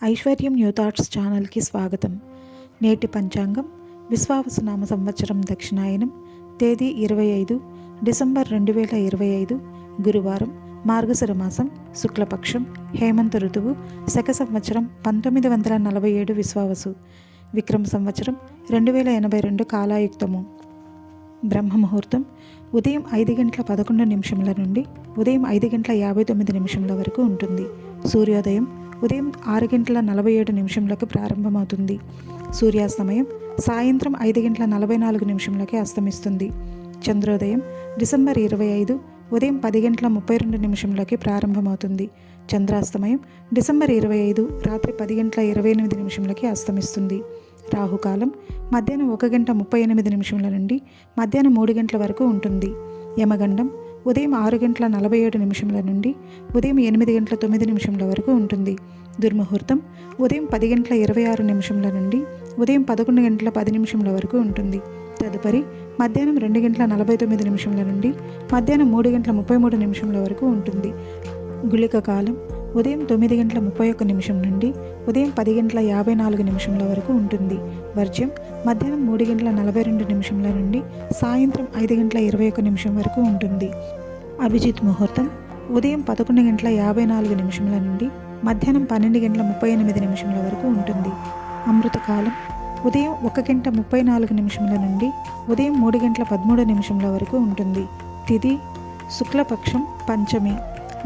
ఐశ్వర్యం new thoughts ఛానల్కి స్వాగతం. నేటి పంచాంగం విశ్వావసునామ సంవత్సరం దక్షిణాయనం, తేదీ 25 డిసెంబర్ 2025, గురువారం, మార్గశిర మాసం, శుక్లపక్షం, హేమంత ఋతువు, శక సంవత్సరం 1947 విశ్వావసు, విక్రమ సంవత్సరం 2082 కాలాయుక్తము. బ్రహ్మముహూర్తం ఉదయం 5:11 నుండి ఉదయం 5:59 వరకు ఉంటుంది. సూర్యోదయం ఉదయం 6:47 ప్రారంభమవుతుంది. సూర్యాస్తమయం సాయంత్రం 5:44 అస్తమిస్తుంది. చంద్రోదయం డిసెంబర్ 25 ఉదయం 10:32 ప్రారంభమవుతుంది. చంద్రాస్తమయం డిసెంబర్ 25 రాత్రి 10:28 అస్తమిస్తుంది. రాహుకాలం మధ్యాహ్నం 1:38 నుండి మధ్యాహ్నం 3 వరకు ఉంటుంది. యమగండం ఉదయం 6:47 నుండి ఉదయం 8:09 వరకు ఉంటుంది. దుర్ముహూర్తం ఉదయం 10:26 నుండి ఉదయం 11:10 వరకు ఉంటుంది. తదుపరి మధ్యాహ్నం 2:49 నుండి మధ్యాహ్నం 3:33 వరకు ఉంటుంది. గుళిక కాలం ఉదయం 9:31 నుండి ఉదయం 10:54 వరకు ఉంటుంది. వర్జ్యం మధ్యాహ్నం 3:42 నుండి సాయంత్రం 5:21 వరకు ఉంటుంది. అభిజిత్ ముహూర్తం ఉదయం 11:54 నుండి మధ్యాహ్నం 12:38 వరకు ఉంటుంది. అమృతకాలం ఉదయం 1:34 నుండి ఉదయం 3:13 వరకు ఉంటుంది. తిథి శుక్లపక్షం పంచమి,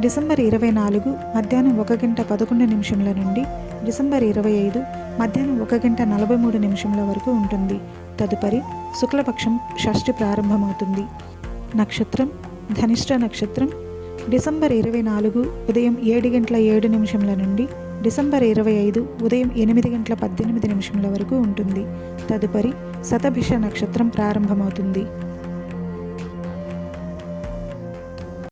డిసెంబర్ 24 మధ్యాహ్నం 1:11 నుండి డిసెంబర్ 25 మధ్యాహ్నం 1:43 వరకు ఉంటుంది. తదుపరి శుక్లపక్షం షష్ఠి ప్రారంభమవుతుంది. నక్షత్రం ధనిష్ట నక్షత్రం, డిసెంబర్ 24 ఉదయం 7:07 నుండి డిసెంబర్ 25 ఉదయం 8:18 వరకు ఉంటుంది. తదుపరి శతభిష నక్షత్రం ప్రారంభమవుతుంది.